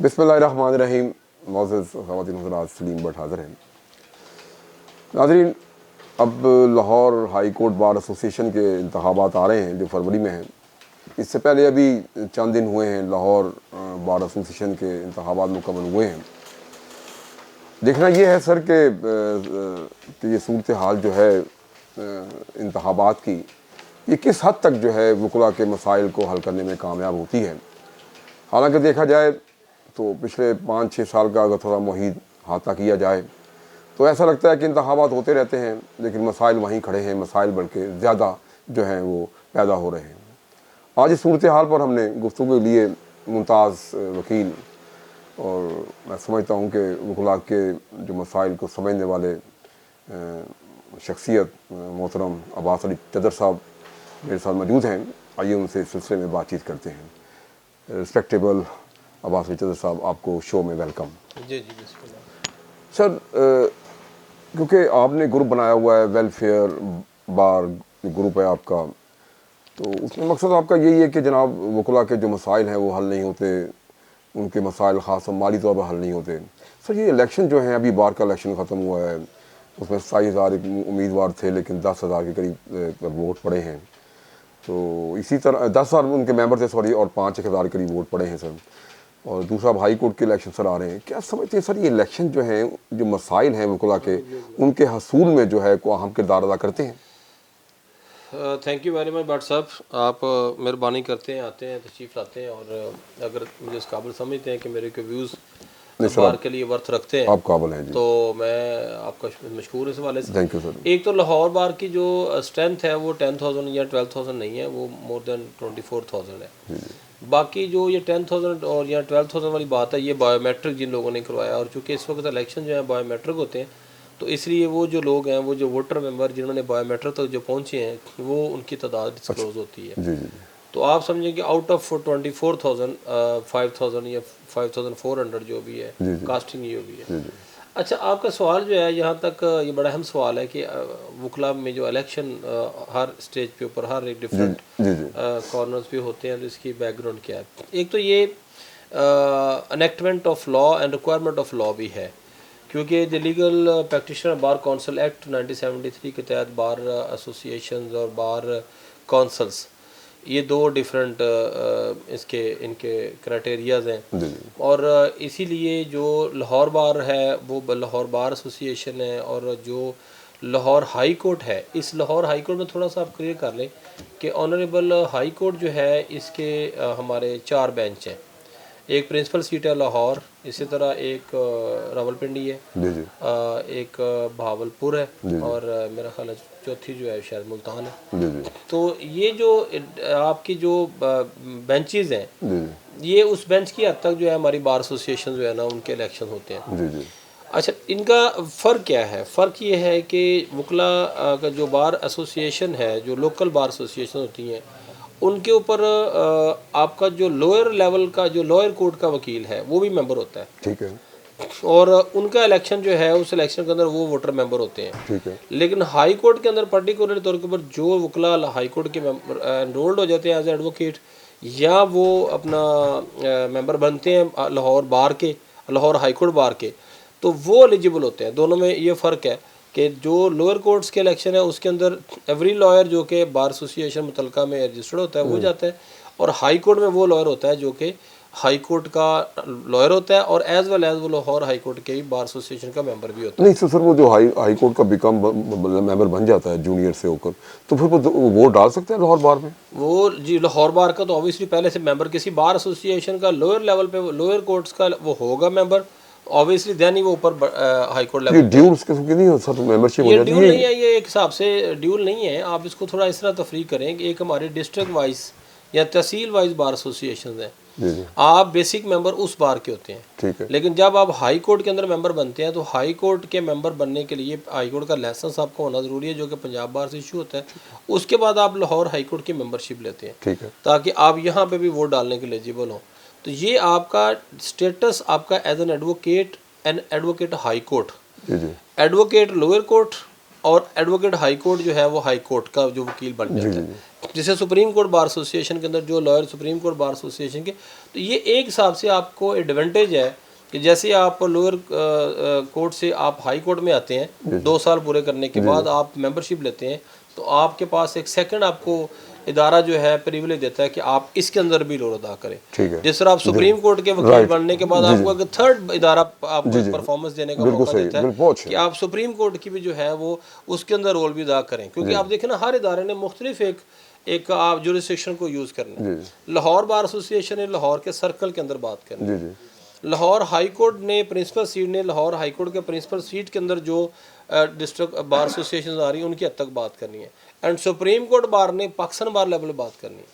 बिस्मिल्लाहिर्रहमानिर्रहीम। मोअज़्ज़ज़ ख़वातीन हज़रात, सलीम बट हाज़िर हैं। नाज़रीन, अब Lahore high court bar association के इंतखाबात आ रहे हैं जो फरवरी में हैं। इससे पहले अभी चंद दिन हुए हैं लाहौर बार एसोसिएशन के इंतखाबात मुकम्मल हुए हैं। देखना ये है सर कि ये सूरत हाल जो है इंतखाबात की, ये किस हद तक जो है वकला के मसाइल को हल करने में कामयाब होती है। हालांकि देखा जाए तो पिछले 5-6 साल का अगर थोड़ा मुहीत अहाता किया जाए तो ऐसा लगता है कि इंतखाबात होते रहते हैं लेकिन मसाइल वहीं खड़े हैं, मसाइल बल्कि ज़्यादा जो हैं वो पैदा हो रहे हैं। आज इस सूरत हाल पर हमने गुफ्तगू के लिए मुमताज़ वकील और मैं समझता हूँ कि वकला के जो मसाइल को समझने वाले शख्सियत मोहतरम अब्बास अली चदर साहब मेरे साथ मौजूद हैं। आइए उनसे इस सिलसिले में बातचीत करते हैं। रिस्पेक्टेबल अब्बास अली चदर साहब, आपको शो में वेलकम। जी जी बिस्मिल्लाह। सर, क्योंकि आपने ग्रुप बनाया हुआ है, वेलफेयर बार ग्रुप है आपका, तो उसमें मकसद आपका यही है कि जनाब वकला के जो मसाइल हैं वो हल नहीं होते, उनके मसाइल ख़ास माली तौर पर हल नहीं होते। सर, ये इलेक्शन जो है, अभी बार का इलेक्शन ख़त्म हुआ है, उसमें 27,000 उम्मीदवार थे लेकिन 10,000 के करीब वोट पड़े हैं। तो इसी तरह 10,000 उनके मेंबर थे सॉरी, और 5,000 करीब वोट पड़े हैं सर। और दूसरा अब हाई कोर्ट के इलेक्शन सर आ रहे हैं। क्या समझते हैं सर, ये इलेक्शन जो है, जो मसाइल हैं वकला के, उनके हसूल में जो है को अहम किरदार अदा करते हैं? Thank you very much Bhatt साहब, आप मेहरबानी करते हैं, आते हैं, तशरीफ़ लाते हैं और अगर मुझे इस काबिल समझते हैं कि मेरे के व्यूज़ बार के लिए वर्थ रखते हैं आप काबिल हैं जी। तो मैं आपका मशहूर इस हवाले से। Thank you sir. एक तो लाहौर बार की जो स्ट्रेंथ है वो 10,000 या 12,000 नहीं है, वो मोर देन 24,000 है। बाकी जो ये 10,000 और या 12,000 वाली बात है, ये बायोमेट्रिक जिन लोगों ने करवाया, और चूँकि इस वक्त इलेक्शन जो है बायोमेट्रिक होते हैं तो इसलिए वो जो लोग हैं, वो जो वोटर मेंबर जिन्होंने बायोमेट्रिक तक जो पहुँचे हैं, वो उनकी तादाद डिस्क्लोज होती है। जी जी। तो आप समझें कि आउट ऑफ 24,000 5,000 या 5,400 जो भी है कास्टिंग ये भी है। अच्छा, आपका सवाल जो है यहाँ तक ये बड़ा अहम सवाल है कि वकला में जो इलेक्शन हर स्टेज पे ऊपर हर एक डिफरेंट कॉर्नर्स पे होते हैं, तो इसकी बैकग्राउंड क्या है। एक तो ये enactment of law and requirement of law भी है, क्योंकि the legal practitioner bar council act 1973 के तहत बार एसोसिएशंस और बार काउंसिल्स, ये दो डिफरेंट इनके क्राइटेरियाज हैं। और इसीलिए जो लाहौर बार है वो लाहौर बार एसोसिएशन है, और जो लाहौर हाई कोर्ट है, इस लाहौर हाई कोर्ट में थोड़ा सा आप क्लियर कर लें कि ऑनरेबल हाई कोर्ट जो है इसके हमारे 4 बेंच हैं। एक प्रिंसिपल सीट है लाहौर, इसी तरह एक रावलपिंडी है, एक भावलपुर है, और मेरा ख्याल है चौथी जो है शायद मुल्तान है। तो ये जो आपकी जो बेंचेस हैं, ये उस बेंच की हद तक जो है हमारी बार एसोसिएशन जो है ना, उनके इलेक्शन होते हैं। अच्छा, इनका फ़र्क क्या है? फ़र्क ये है कि वकला का जो बार एसोसिएशन है, जो लोकल बार एसोसिएशन होती हैं, उनके ऊपर आपका जो लोअर लेवल का जो लोअर कोर्ट का वकील है वो भी मेंबर होता है। ठीक है। और उनका इलेक्शन जो है, उस इलेक्शन के अंदर वो वोटर मेंबर होते हैं। ठीक है। लेकिन हाई कोर्ट के अंदर पर्टिकुलर तौर के ऊपर जो वकला हाई कोर्ट के एनरोल्ड हो जाते हैं एज एडवोकेट, या वो अपना मेंबर बनते हैं लाहौर बार के, लाहौर हाई कोर्ट बार के, तो वो एलिजिबल होते हैं। दोनों में ये फ़र्क है कि जो लोअर कोर्ट्स के इलेक्शन है उसके अंदर एवरी लॉयर जो कि बार एसोसिएशन मुतलका में रजिस्टर्ड होता है वो जाता है, और हाई कोर्ट में वो लॉयर होता है जो कि हाई कोर्ट का लॉयर होता है, और एज वेल एज वो लाहौर हाई कोर्ट के बार एसोसिएशन का मेंबर भी होता है। नहीं सर, वो जो हाई कोर्ट का मेंबर बन जाता है जूनियर से होकर, तो फिर वो वोट डाल सकते हैं लाहौर बार में? वो जी, लाहौर बार का तो ऑब्वियसली पहले से मेंबर, किसी बार एसोसिएशन का लोअर लेवल पे लोअर कोर्ट्स का वो होगा मेंबर, ऑब्वियसली देन ही वो ऊपर हाई कोर्ट लेवल। ये ड्यूल्स किसको नहीं हो सर, मेंबरशिप हो जाती है? ड्यूल नहीं है, ये एक हिसाब से ड्यूल नहीं है। आप इसको थोड़ा इस तरह तफरीक करें कि एक हमारे डिस्ट्रिक्ट वाइज या तहसील वाइज बार एसोसिएशन हैं, आप बेसिक मेंबर उस बार के होते हैं। ठीक है। लेकिन जब आप हाई कोर्ट के अंदर मेंबर बनते हैं तो हाई कोर्ट के मेंबर बनने के लिए हाई कोर्ट का लाइसेंस आपको होना ज़रूरी है, जो कि पंजाब बार से इशू होता है। उसके बाद आप लाहौर हाई कोर्ट की मेंबरशिप लेते हैं। ठीक है। ताकि आप यहाँ पे भी वोट डालने के एलिजिबल हों। तो ये आपका स्टेटस आपका as an advocate and advocate high court, advocate lower court और एडवोकेट हाई कोर्ट जो है वो हाई कोर्ट का जो वकील बन जाता है, जैसे सुप्रीम कोर्ट बार एसोसिएशन के अंदर जो lawyer supreme court bar association के, तो ये एक हिसाब से आपको एडवांटेज है कि जैसे आप लोअर कोर्ट से आप हाई कोर्ट में आते हैं 2 साल पूरे करने के बाद आप मेंबरशिप लेते हैं, तो आपके पास एक सेकंड आपको इदारा जो है प्रिविलेज देता है कि आप इसके अंदर भी रोल अदा करें। ठीक है। जिस तरह आप सुप्रीम कोर्ट के वकील बनने के बाद आपको एक थर्ड इदारा आपको परफॉर्मेंस देने का मौका देता है कि आप सुप्रीम कोर्ट की भी जो है वो उसके अंदर रोल भी अदा करें, क्योंकि आप देखें ना हर इदारे ने मुख्तलिफ एक आप जुरिस्डिक्शन को यूज़ करना है। लाहौर बार एसोसिएशन ने लाहौर के सर्कल के अंदर बात करनी है, लाहौर हाई कोर्ट ने प्रिंसिपल सीट ने लाहौर हाई कोर्ट के प्रिंसिपल सीट के अंदर जो डिस्ट्रिक्ट बार एसोसिएशन आ रही है उनकी हद तक बात करनी है, एंड सुप्रीम कोर्ट बार ने पाकिस्तान बार लेवल पे बात करनी है,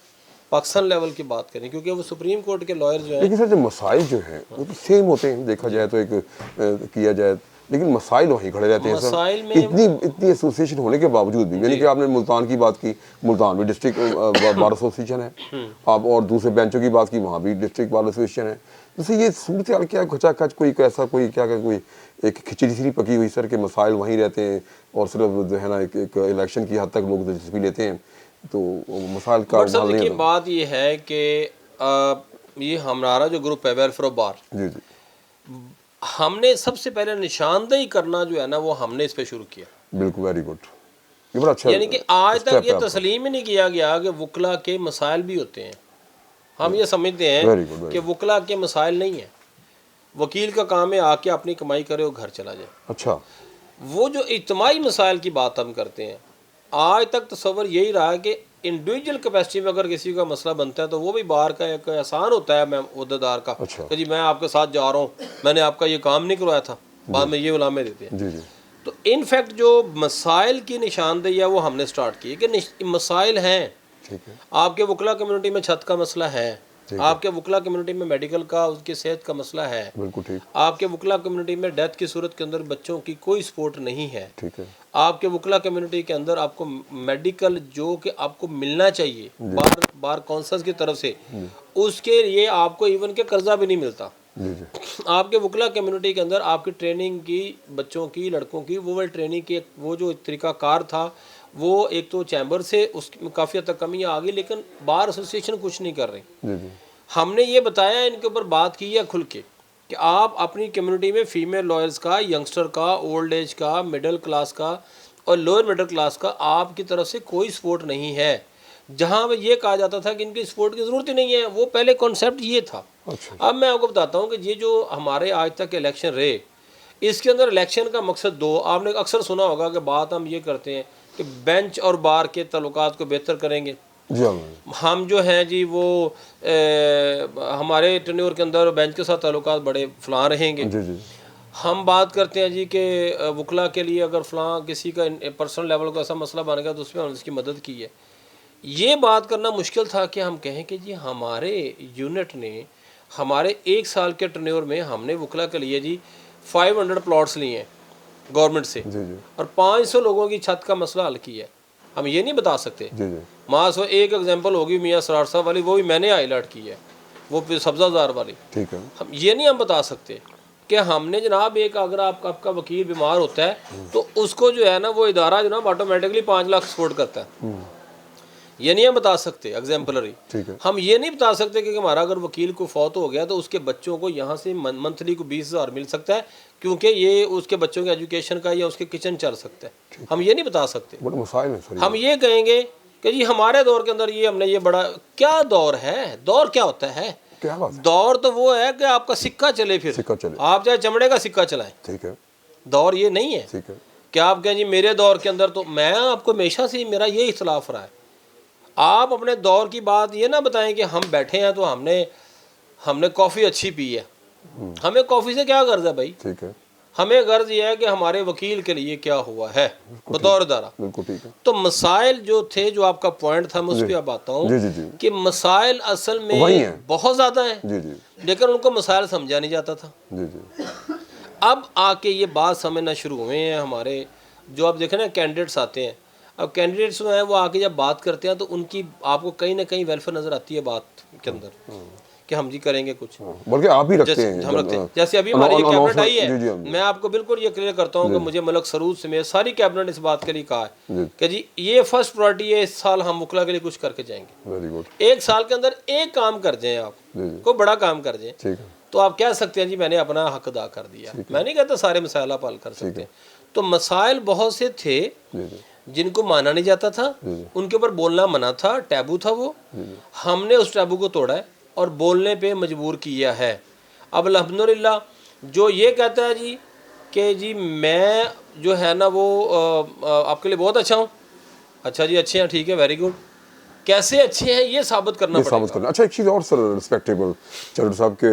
पाकिस्तान लेवल की बात करनी है, क्योंकि वो सुप्रीम कोर्ट के लॉयर जो है। लेकिन सर जो मसाइल जो हैं वो तो सेम होते हैं, देखा जाए तो एक किया जाए, लेकिन मसाइल वहीं खड़े रहते हैं मसाइल में इतनी एसोसिएशन होने के बावजूद भी, यानी कि आपने मुल्तान की बात की, मुल्तान भी डिस्ट्रिक्ट बार एसोसिएशन है, आप और दूसरे बेंचों की बात की, वहाँ भी डिस्ट्रिक्ट बार एसोसिएशन है। जैसे ये सूरत हाल क्या खचाखच कोई कैसा कोई क्या कोई एक खिचड़ी सी पकी हुई सर के मसाइल वहीं रहते हैं और सिर्फ जो है ना एक इलेक्शन की हद तक लोग दिलचस्पी लेते हैं, तो मसाइल का हल नहीं होता। बात ये है कि ये हमारा जो ग्रुप है वेलफेयर ऑफ बार, जी जी, हमने सबसे पहले निशानदेही करना जो है ना वो हमने इस पे शुरू किया। बिल्कुल, वेरी गुड, ये बड़ा अच्छा, यानी कि आज तक ये तस्लीम ही नहीं किया गया कि वकला के मसाइल भी होते हैं। हम ये समझते हैं कि वकला के मसाइल नहीं है, वकील का काम है आके अपनी कमाई करे और घर चला जाए। अच्छा, वो जो इज्तिमाई मसाइल की बात हम करते हैं, आज तक तस्वर यही रहा है कि इंडिविजुअल कैपेसिटी में अगर किसी का मसला बनता है तो वो भी बाहर का एक एहसान होता है मैं उहदेदार का। अच्छा। कि जी मैं आपके साथ जा रहा हूँ, मैंने आपका ये काम नहीं करवाया था, बाद में ये उलामे देते हैं। जी जी, तो इनफैक्ट जो मसाइल की निशानदेही है वो हमने स्टार्ट की कि मसाइल हैं। ठीक है, आपके वकला कम्युनिटी में छत का मसला है, आपके वकला कम्युनिटी में मेडिकल का उसकी सेहत का मसला है, बिल्कुल ठीक, आपके वकला कम्युनिटी में डेथ की सूरत के अंदर बच्चों की कोई सपोर्ट नहीं है, ठीक है, आपके वकला कम्युनिटी के अंदर आपको मेडिकल जो कि आपको मिलना चाहिए बार काउंसिल की तरफ से, उसके लिए आपको इवन के कर्जा भी नहीं मिलता। जी जी, आपके वकला कम्युनिटी के अंदर आपकी ट्रेनिंग की बच्चों की लड़कों की वो ट्रेनिंग की वो जो तरीक़ाकार था वो एक तो चैम्बर से उसमें काफ़ी हद तक कमी आ गई, लेकिन बार एसोसिएशन कुछ नहीं कर रही। जी जी, हमने ये बताया, इनके ऊपर बात की है खुल के कि आप अपनी कम्युनिटी में फीमेल लॉयर्स का, यंगस्टर का, ओल्ड एज का, मिडिल क्लास का और लोअर मिडिल क्लास का आपकी तरफ से कोई सपोर्ट नहीं है। जहाँ पे ये कहा जाता था कि इनकी सपोर्ट की ज़रूरत ही नहीं है, वो पहले कॉन्सेप्ट ये था। अच्छा, अब मैं आपको बताता हूँ कि ये जो हमारे आज तक इलेक्शन रहे, इसके अंदर इलेक्शन का मकसद दो, आपने अक्सर सुना होगा कि बात हम ये करते हैं कि बेंच और बार के ताल्लुकात को बेहतर करेंगे। जी हम जो हैं जी वो हमारे टेन्योर के अंदर बेंच के साथ ताल्लुकात बड़े फ़लाँ रहेंगे। जी जी, हम बात करते हैं जी कि वकला के लिए अगर फ़लाँ किसी का पर्सनल लेवल का ऐसा मसला बन गया तो उसमें हमने उसकी मदद की है। ये बात करना मुश्किल था कि हम कहें कि जी हमारे यूनिट ने हमारे 1 साल के टेन्योर में हमने वकला के लिए जी 500 प्लॉट्स लिए हैं गवर्नमेंट से, जी जी, और 500 लोगों की छत का मसला हल किया है। हम ये नहीं बता सकते। जी जी, मास एक एग्जांपल होगी मियाँ सरार साहब वाली, वो भी मैंने हाईलाइट की है, वो सब्ज़ाजार वाली। ठीक है, हम ये नहीं हम बता सकते कि हमने जनाब एक अगर आपका वकील बीमार होता है तो उसको जो है ना वो इदारा जनाब ऑटोमेटिकली 5 लाख सपोर्ट करता है, ये नहीं हम बता सकते एग्जाम्पलरी। ठीक है, हम ये नहीं बता सकते कि हमारा अगर वकील को फौत हो गया तो उसके बच्चों को यहाँ से मंथली को 20,000 मिल सकता है, क्योंकि ये उसके बच्चों के एजुकेशन का या उसके किचन चल सकता है। हम ये नहीं बता सकते। बड़ा मसाइल है सर। हम ये कहेंगे कि जी हमारे दौर के अंदर ये हमने ये बड़ा क्या दौर है, दौर क्या होता है? क्या बात है? दौर तो वो है कि आपका सिक्का चले, फिर सिक्का चले, आप चाहे चमड़े का सिक्का चलाएं, ठीक है, दौर ये नहीं है। ठीक है, क्या आप कहें जी मेरे दौर के अंदर, तो मैं आपको हमेशा से मेरा ये इख्तलाफ रहा है। आप अपने दौर की बात ये ना बताएं कि हम बैठे हैं तो हमने कॉफ़ी अच्छी पी है। हमें कॉफ़ी से क्या गर्ज है भाई? ठीक है, हमें गर्ज ये है कि हमारे वकील के लिए क्या हुआ है बतौर दारा। बिल्कुल ठीक है। तो मसाइल जो थे, जो आपका पॉइंट था, मैं उस पर अब आता हूँ कि मसाइल असल में बहुत ज़्यादा हैं, जी जी, लेकिन उनको मसाइल समझा नहीं जाता था। जी जी, अब आके ये बात समझना शुरू हुए हैं हमारे, जो आप देखें ना कैंडिडेट्स आते हैं, अब कैंडिडेट्स जो हैं वो आके जब बात करते हैं तो उनकी आपको कहीं ना कहीं वेलफेयर नज़र आती है बात के अंदर کہ ہم جی کریں گے کچھ, بلکہ آپ ہی رکھتے ہیں, ہم رکھتے ہیں. جیسے ابھی ہماری یہ کیبنٹ آئی ہے, میں آپ کو بالکل یہ کلیئر کرتا ہوں کہ مجھے ملک سرود سمیت ساری کیبنٹ اس بات کے لیے کہا ہے کہ جی یہ فرسٹ پرائرٹی ہے, اس سال ہم وکلا کے لیے کچھ کر کے جائیں گے. Very good. ایک سال کے اندر ایک کام کر جائیں آپ, کوئی بڑا کام کر جائیں, ٹھیک ہے, تو آپ کہہ سکتے ہیں جی میں نے اپنا حق ادا کر دیا. میں نہیں کہتا سارے مسائل آپ حل کر سکتے ہیں. تو مسائل بہت سے تھے جن کو مانا نہیں جاتا تھا, ان کے اوپر بولنا منع تھا, ٹیبو تھا وہ. ہم نے اس ٹیبو کو توڑا ہے اور بولنے پہ مجبور کیا ہے. اب الحمدللہ جو یہ کہتا ہے جی کہ جی میں جو ہے نا وہ آپ کے لیے بہت اچھا ہوں, اچھا جی اچھے ہیں, ٹھیک ہے, ویری گڈ. کیسے اچھے ہیں یہ ثابت کرنا پڑے گا. اچھا ایک چیز اور سر رسپیکٹیبل چودھری صاحب کے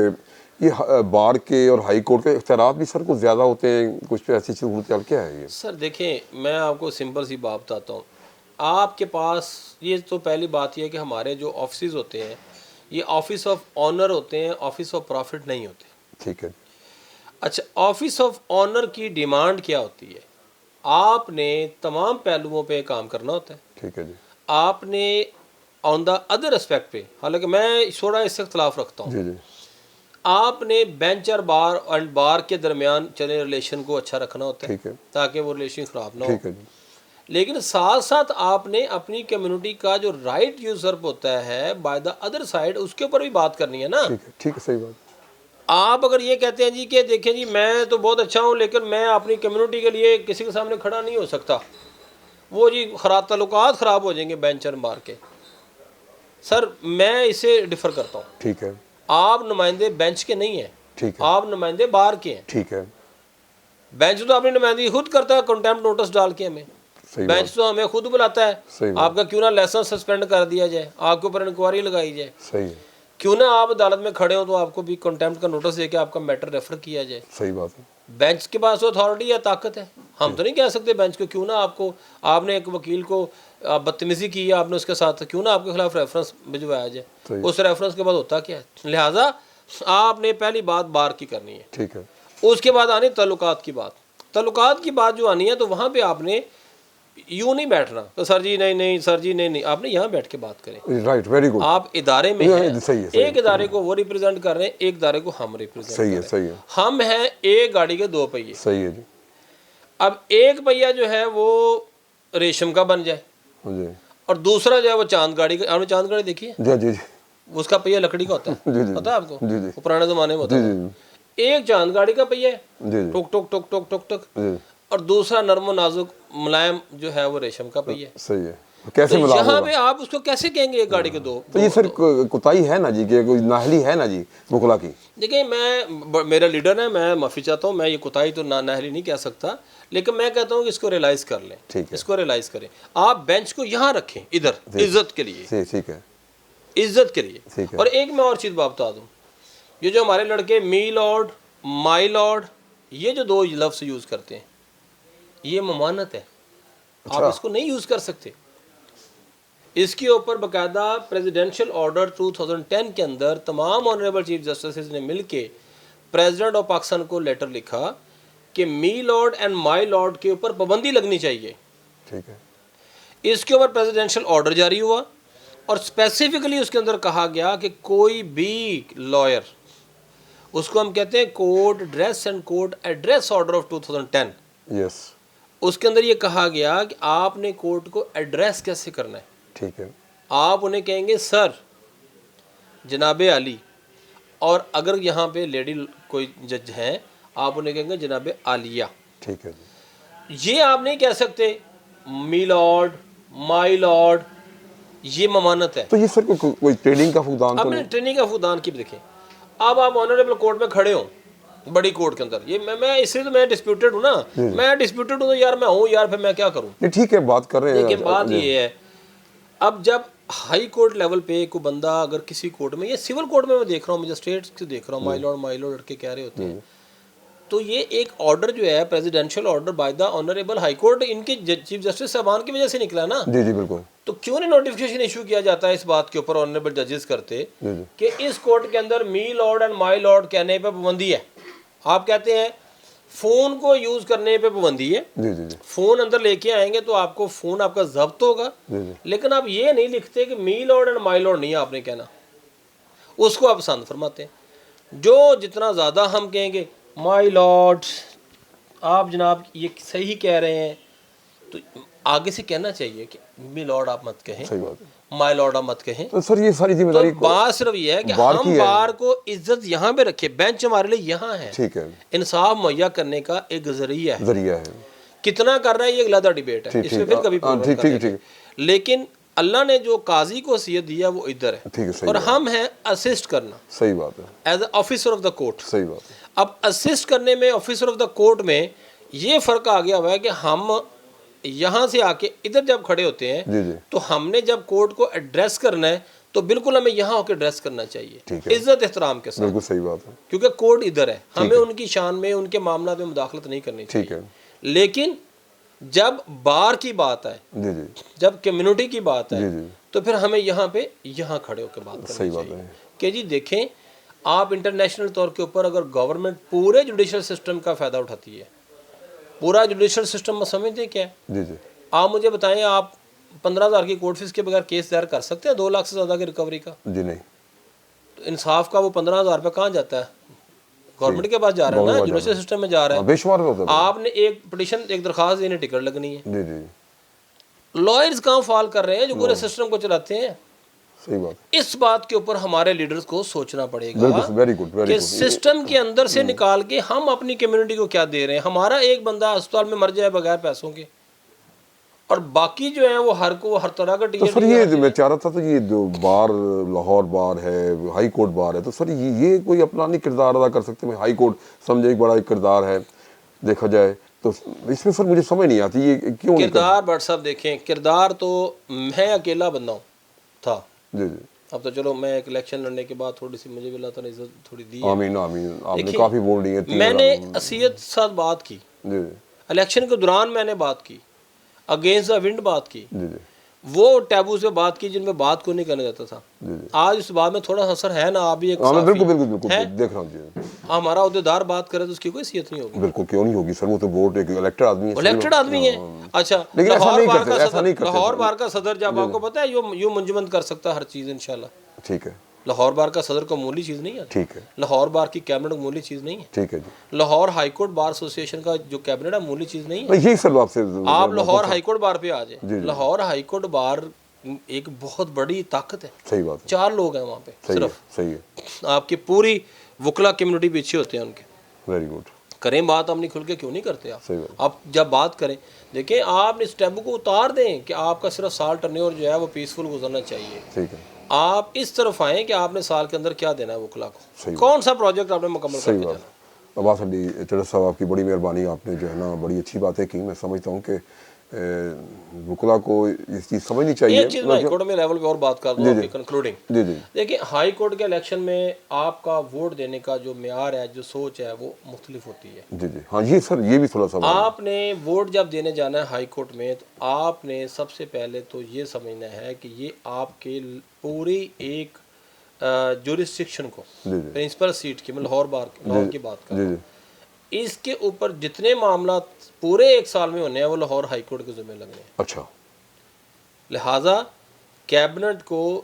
یہ بار کے اور ہائی کورٹ کے اختیارات بھی سر کچھ زیادہ ہوتے ہیں, کچھ پہ ایسی صورتحال کیا ہے یہ؟ سر دیکھیں میں آپ کو سمپل سی بات بتاتا ہوں. آپ کے پاس یہ تو پہلی بات یہ ہے کہ ہمارے جو آفیسز ہوتے ہیں یہ آفس آف آنر ہوتے ہیں, آفس آف پروفٹ نہیں ہوتے. ٹھیک ہے. اچھا آفس آف آنر کی ڈیمانڈ کیا ہوتی ہے؟ آپ نے تمام پہلوؤں پہ کام کرنا ہوتا ہے. ٹھیک ہے جی. آپ نے آن دا ادر اسپیکٹ پہ, حالانکہ میں تھوڑا اس سے اختلاف رکھتا ہوں, جی جی. آپ نے بینچ اور بار اینڈ بار کے درمیان چلے ریلیشن کو اچھا رکھنا ہوتا ہے ٹھیک ہے. تاکہ وہ ریلیشن خراب نہ ہو. ٹھیک ہے جی. لیکن ساتھ ساتھ آپ نے اپنی کمیونٹی کا جو رائٹ یوزرپ ہوتا ہے بائی دا ادر سائڈ, اس کے اوپر بھی بات کرنی ہے نا. ٹھیک ہے, ٹھیک ہے, صحیح بات. آپ اگر یہ کہتے ہیں جی کہ دیکھیں جی میں تو بہت اچھا ہوں لیکن میں اپنی کمیونٹی کے لیے کسی کے سامنے کھڑا نہیں ہو سکتا, وہ جی خراب تعلقات خراب ہو جائیں گے بینچ اور بار کے. سر میں اسے ڈفر کرتا ہوں. ٹھیک ہے. آپ نمائندے بینچ کے نہیں ہیں, ٹھیک ہے. آپ نمائندے بار کے ہیں. ٹھیک ہے. بینچ تو اپنی نمائندگی خود کرتا ہے کنٹیمپٹ نوٹس ڈال کے ہمیں. بینچ تو ہمیں خود بلاتا ہے, آپ کا کیوں نہ لائسنس سسپینڈ کر دیا جائے, آپ کے اوپر انکوائری لگائی جائے. صحیح ہے. کیوں نہ آپ عدالت میں کھڑے ہوں تو آپ کو بھی کنٹیمپٹ کا نوٹس دے کے آپ کا میٹر ریفر کیا جائے. صحیح بات ہے. بینچ کے پاس اتھارٹی یا طاقت ہے, ہم تو نہیں کہہ سکتے بینچ کو کیوں نہ آپ نے ایک وکیل کو بدتمیزی کی ہے, آپ نے اس کے ساتھ کیوں نہ آپ کے خلاف ریفرنس بھجوایا جائے. اس ریفرنس کے بعد ہوتا کیا ہے؟ لہٰذا آپ نے پہلی بات بار کی کرنی ہے. ٹھیک ہے. اس کے بعد آنی تعلقات کی بات. تعلقات کی بات جو آنی ہے تو وہاں پہ آپ نے یوں نہیں بیٹھنا تو سر جی نہیں, سر جی نہیں, آپ نے یہاں بیٹھ کے بات کریں. Right, very good. آپ ادارے میں ہیں, صحیح ہے. ایک ادارے کو وہ ریپرزینٹ کر رہے ہیں, ایک ادارے کو ہم ریپرزینٹ کر رہے ہیں. صحیح ہے. ہم ہیں ایک گاڑی کے دو پہیے. صحیح ہے جی. اب ایک پہیا جو ہے وہ ریشم کا بن جائے جی, اور دوسرا جو ہے وہ چاند گاڑی کا. آپ نے چاند گاڑی دیکھی ہے؟ جی جی. اس کا پہیا لکڑی کا ہوتا ہے, جی جی. پتا ہے آپ کو؟ جی جی. وہ پرانے زمانے میں ہوتا جی ہے. جی. ایک چاند گاڑی کا پہیا ہے, جی جی. ٹک ٹک ٹک ٹک ٹک ٹک, جی. اور دوسرا نرم و نازک ملائم جو ہے وہ ریشم کا پہیا ہے. صحیح ہے. کیسے تو ملا یہاں پہ آپ اس کو کیسے کہیں گے ایک گاڑی کے دو؟ تو یہ سر کوتاہی ہے نا جی, کہ کوئی نااہلی ہے نا جی وکلا کی. دیکھیں میں میرا لیڈر ہے, میں معافی چاہتا ہوں, میں یہ کوتاہی تو نااہلی نہیں کہہ سکتا, لیکن میں کہتا ہوں کہ اس کو ریلائز کر لیں. اس کو ریلائز کریں. آپ بینچ کو یہاں رکھیں, ادھر عزت کے لیے. ٹھیک ہے. عزت کے لیے. اور ایک میں اور چیز بتا دوں, یہ جو ہمارے لڑکے می لارڈ, مائی لارڈ, یہ جو دو لفظ یوز کرتے ہیں یہ ممانت ہے. آپ اس کو نہیں یوز کر سکتے. اس کے اوپر باقاعدہ پریزیڈنشل آرڈر 2010 کے اندر تمام آنریبل چیف جسٹسز نے مل کے پریزیڈنٹ آف پاکستان کو لیٹر لکھا کہ می لارڈ اینڈ مائی لارڈ کے اوپر پابندی لگنی چاہیے. ٹھیک ہے. اس کے اوپر پریزیڈنشل آرڈر جاری ہوا اور اسپیسیفکلی اس کے اندر کہا گیا کہ کوئی بھی لائر, اس کو ہم کہتے ہیں code dress and code address order of 2010. Yes. اس کے اندر یہ کہا گیا کہ آپ نے کورٹ کو ایڈریس کیسے کرنا ہے. ٹھیک ہے. آپ انہیں کہیں گے سر, جناب علی, اور اگر یہاں پہ لیڈی کوئی جج ہیں آپ انہیں کہیں گے جناب عالیہ. ٹھیک ہے. یہ آپ نہیں کہہ سکتے می لارڈ, مائی لارڈ, یہ ممانت ہے. تو یہ سر کوئی ٹریننگ کا فقدان تو اب نہیں؟ ٹریننگ کا فقدان کی دیکھیں, اب آپ آنریبل کورٹ میں کھڑے ہوں, بڑی کورٹ کے اندر, یہ میں اس لیے تو میں ڈسپیوٹیڈ ہوں نا, میں ڈسپیوٹیڈ ہوں تو یار میں ہوں یار, پھر میں کیا کروں. نہیں ٹھیک ہے, بات کر رہے ہیں. لیکن بات یہ ہے, اب جب ہائی کورٹ لیول پہ کوئی بندہ اگر کسی کورٹ میں یا سول کورٹ میں دیکھ رہا ہوں, مجسٹریٹ سے دیکھ رہا ہوں, مائی لارڈ لڑکے کہہ رہے ہوتے ہیں, تو یہ ایک آرڈر جو ہے presidential order by the honourable high court ان کے چیف جسٹس صاحبان کی وجہ سے نکلا نا. جی جی بالکل. تو کیوں نہیں نوٹیفیکیشن ایشو کیا جاتا ہے اس بات کے اوپر, آنریبل ججز کرتے کہ اس کورٹ کے اندر می لارڈ اینڈ مائی لارڈ کہنے پہ پابندی ہے. آپ کہتے ہیں فون کو یوز کرنے پہ پابندی ہے, فون اندر لے کے آئیں گے تو آپ کو فون آپ کا ضبط ہوگا, لیکن آپ یہ نہیں لکھتے کہ می لارڈ اینڈ مائی لارڈ نہیں آپ نے کہنا. اس کو آپ پسند فرماتے ہیں. جو جتنا زیادہ ہم کہیں گے مائی لارڈ آپ جناب یہ صحیح کہہ رہے ہیں, تو آگے سے کہنا چاہیے کہ می لارڈ آپ مت کہیں, صحیح بات ہے. مائی لارڈ آپ مت کہیں. تو سر یہ ساری ذمہ داری بات صرف یہ ہے کہ ہم بار کو عزت یہاں پہ رکھے, بینچ ہمارے لیے یہاں ہے, ٹھیک ہے, انصاف مہیا کرنے کا ایک ذریعہ ہے. کتنا کر رہا ہے یہ علیحدہ ڈیبیٹ ہے, اس میں پھر کبھی پروگرام کریں گے. لیکن اللہ نے جو قاضی کو حیثیت دیا وہ ادھر ہے, اور ہم ہیں اسسٹ کرنا. صحیح بات ہے. As a officer of the court. صحیح بات ہے. اب اسسٹ کرنے میں آفیسر آف دا کورٹ میں یہ فرق آ گیا ہوا ہے کہ ہم یہاں سے آ کے ادھر جب کھڑے ہوتے ہیں تو ہم نے جب کورٹ کو ایڈریس کرنا ہے تو بالکل ہمیں یہاں ہو کے ایڈریس کرنا چاہیے, عزت احترام کے ساتھ. بالکل صحیح بات ہے. کیونکہ کورٹ ادھر ہے, ہمیں ان کی شان میں ان کے معاملات میں مداخلت نہیں کرنی چاہیے. لیکن جب بار کی بات آئے, جب کمیونٹی کی بات آئے, تو پھر ہمیں یہاں پہ یہاں کھڑے ہو کے بات کرنی چاہیے کہ جی دیکھیں آپ انٹرنیشنل طور کے اوپر اگر گورنمنٹ پورے جوڈیشل سسٹم کا فائدہ اٹھاتی ہے, پورا جوڈیشل سسٹم سمجھتے کیا ہے, آپ مجھے بتائیں آپ 15,000 کی کورٹ فیس کے بغیر کیس دائر کر سکتے ہیں 2 لاکھ سے زیادہ کی ریکوری کا؟ جی نہیں. تو انصاف کا وہ 15,000 روپے کہاں جاتا ہے؟ گورنمنٹ کے پاس جا رہا ہے نا, جوڈیشل سسٹم میں جا رہا ہے. بے شمار ہوتا ہے. آپ نے ایک پٹیشن ایک درخواست دینے ٹکٹ لگنی ہے. جی جی. لائرز کہاں فال کر رہے ہیں جو پورے سسٹم کو چلاتے ہیں. صحیح بات. اس بات کے اوپر ہمارے لیڈرز کو سوچنا پڑے گا کہ سسٹم کے اندر سے نکال کے ہم اپنی کمیونٹی کو کیا دے رہے ہیں. ہمارا ایک بندہ اسپتال میں مر جائے بغیر پیسوں کے, اور باقی جو ہیں وہ ہر طرح کا ٹیچر. سر یہ میں چاہ رہا تھا تو یہ جو بار لاہور بار ہے, ہائی کورٹ بار ہے, تو سر یہ کوئی اپنا نہیں کردار ادا کر سکتے؟ ہائی کورٹ سمجھے ایک بڑا ایک کردار ہے دیکھا جائے تو اس میں سر مجھے سمجھ نہیں آتی یہ کیوں کردار. بٹ صاحب دیکھیں کردار تو میں اکیلا بندہ ہوں تھا. جی جی. اب تو چلو میں ایک الیکشن لڑنے کے بعد تھوڑی سی مجھے بھی اللہ تعالیٰ نے عزت تھوڑی دی. آمین آمین. آپ نے کافی ووٹ دیے. میں نے حیثیت ساتھ بات کی, الیکشن کے دوران میں نے بات کی, اگینسٹ دا ونڈ بات کی, وہ ٹیبوز پہ بات کی جن میں بات کو نہیں کرنے دیتا تھا. آج اس بات میں تھوڑا سا اثر ہے نا, آپ بھی ایک دیکھ رہا ہوں. ہمارا عہدیدار بات کرے تو اس کی کوئی حیثیت نہیں ہوگی. بالکل کیوں نہیں ہوگی سر, وہ تو ووٹ ایک الیکٹڈ آدمی ہے. الیکٹڈ آدمی ہے. اچھا لاہور بار کا صدر جب آپ کو پتا ہے یوں منجمد کر سکتا ہے ہر چیز انشاءاللہ. ٹھیک ہے. لاہور بار کا صدر کو معمولی چیز نہیں ہے. ٹھیک ہے. لاہور بار کی کیبنٹ معمولی چیز نہیں ہے. ٹھیک ہے جی. لاہور ہائی کورٹ بار ایسوسی ایشن کا جو کیبنٹ ہے معمولی چیز نہیں ہے. یہی سر آپ سے آپ لاہور ہائی کورٹ بار پہ آ جائیں. لاہور ہائی کورٹ بار ایک بہت بڑی طاقت ہے. صحیح بات ہے. 4 لوگ ہیں وہاں پہ صرف. صحیح ہے. آپ کی پوری وکلا کمیونٹی پیچھے ہوتے ہیں ان کے. Very good. کریں بات اپنی کھل کے کیوں نہیں کرتے آپ؟ صحیح بات. آپ جب بات کریں دیکھیں آپ نے اس ٹیبو کو اتار دیں کہ آپ کا صرف سال ٹرنیور جو ہے وہ پیسفل گزرنا چاہیے. ٹھیک ہے. آپ اس طرف آئیں کہ آپ نے سال کے اندر کیا دینا ہے وکلا کو, کون سا پروجیکٹ آپ نے مکمل کر کے جانا. عباس علی چڑھا صاحب آپ کی بڑی مہربانی, آپ نے جو ہے نا بڑی اچھی باتیں کی. میں سمجھتا ہوں کہ وکلا کو اس چیز سمجھنی چاہیے. ایک چیز میں ہائی کورٹ میں لیول پہ اور بات کر دوں کنکلوڈنگ. جی جی. دیکھیں ہائی کورٹ کے الیکشن میں آپ کا ووٹ دینے کا جو معیار ہے, جو سوچ ہے, وہ مختلف ہوتی ہے. جی جی. ہاں یہ سر یہ بھی تھوڑا سا آپ نے ووٹ جب دینے جانا ہے ہائی کورٹ میں تو آپ نے سب سے پہلے تو یہ سمجھنا ہے کہ یہ آپ کے پوری ایک جورسڈکشن کو, پرنسپل سیٹ کی, میں لاہور بار لاہور کی بات کر رہا ہوں, اس کے اوپر جتنے معاملات پورے 1 سال میں ہونے ہیں وہ لاہور ہائی کورٹ کے ذمہ لگنے ہیں. اچھا. لہٰذا کیبنٹ کو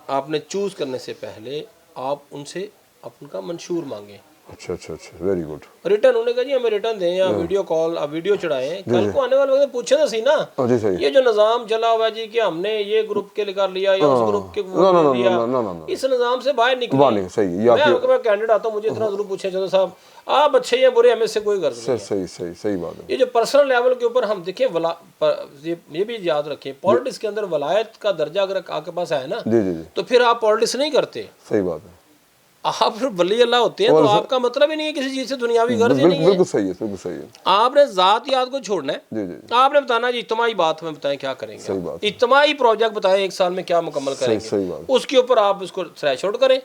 آپ نے چوز کرنے سے پہلے آپ ان سے اپن کا منشور مانگیں. اچھا اچھا اچھا. Very good. ریٹرن انہوں نے کہا جی ہمیں ریٹرن دیں یا ویڈیو کال آپ ویڈیو چڑھائیں. کل کو آنے والے وقت پوچھیں نا سی نا یہ جو نظام چلا ہوا ہے جی کہ ہم نے یہ گروپ کے کر لیا یا اس گروپ کے لیا, اس نظام سے باہر نکلیں. میں کینڈیڈیٹ آتا ہوں مجھے اتنا ضرور پوچھیں چلو صاحب آپ اچھے یا برے, ہمیں سے کوئی غرض نہیں ہے. صحیح بات ہے. یہ جو پرسنل لیول کے اوپر ہم دیکھیں یہ بھی یاد رکھیں پالیٹکس کے اندر ولایت کا درجہ اگر آپ کے پاس ہے نا تو پھر آپ پالیٹکس نہیں کرتے. صحیح بات ہے. آپ پھر ولی اللہ ہوتے ہیں تو آپ کا مطلب ہی نہیں ہے کسی چیز سے دنیاوی غرض ہی نہیں ہے. بالکل صحیح ہے. بالکل صحیح ہے. آپ نے ذات یاد کو چھوڑنا ہے. آپ نے بتانا جی اجتماعی بات ہمیں بتائیں کیا کریں گے, اجتماعی پروجیکٹ بتائیں 1 سال میں کیا مکمل کریں گے, اس کے اوپر آپ اس کو تھریش آؤٹ کریں.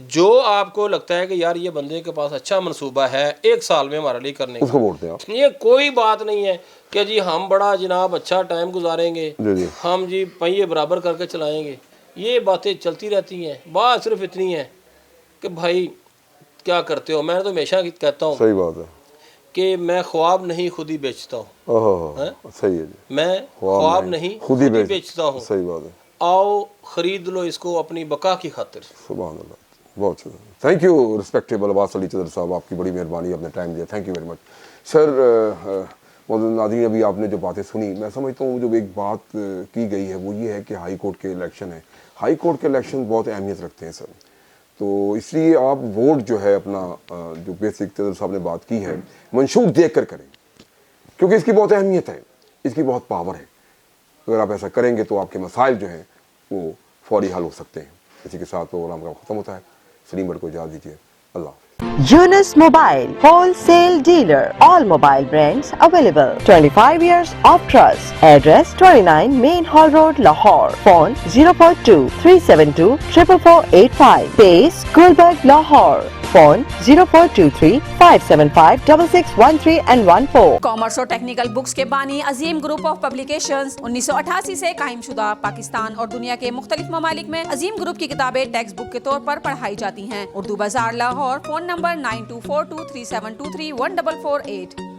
جو آپ کو لگتا ہے کہ یار یہ بندے کے پاس اچھا منصوبہ ہے 1 سال میں ہمارے لیے کرنے کا, یہ کوئی بات نہیں ہے کہ جی ہم بڑا جناب اچھا ٹائم گزاریں گے, ہم جی پہیے برابر کر کے چلائیں گے. یہ باتیں چلتی رہتی ہیں. بات صرف اتنی ہے کہ بھائی کیا کرتے ہو. میں تو ہمیشہ کہتا ہوں صحیح بات ہے کہ میں خواب نہیں خود ہی بیچتا ہوں. صحیح ہے. میں خواب نہیں خود ہی بیچتا ہوں. صحیح بات ہے. आओ ख़रीद लो इसको अपनी बका की खातिर। सुभान अल्लाह, बहुत अच्छा। Thank you respectable Abbas Ali चदर साहब, आपकी बड़ी मेहरबानी, अपने टाइम दिया, thank you very much sir. मौजूद नाज़रीन, अभी आपने जो बातें सुनी, मैं समझता हूँ जो एक बात की गई है वो ये है कि हाई कोर्ट के इलेक्शन है, हाई कोर्ट के इलेक्शन बहुत अहमियत रखते हैं सर, तो इसलिए आप वोट जो है अपना जो बेसिक चदर साहब ने बात की है मंशूर देख कर करें, क्योंकि इसकी बहुत अहमियत है, इसकी बहुत पावर है। अगर आप ऐसा करेंगे तो आपके मसाइल जो हैं वो फौरी हल हो सकते हैं। इसी के साथ प्रोग्राम का ख़त्म होता है। सलीम भट्ट को इजाज़त दीजिए, अल्लाह। Yunus Mobile, wholesale dealer. All mobile brands available. 25 years of trust. Address 29 Main Hall Road, Lahore. Phone 042 372 44485. Base Gulberg, Lahore. Phone 0423 575 6613 and 14. Commerce और टेक्निकल बुक्स के बानी अजीम ग्रुप ऑफ पब्लिकेशंस 1988 से कायम शुदा पाकिस्तान और दुनिया के मुख्तलिफ ममालिक में अजीम ग्रुप की किताबें टेक्स्ट बुक के तौर पर पढ़ाई जाती हैं। उर्दू बाजार, लाहौर। Phone number 924237231448।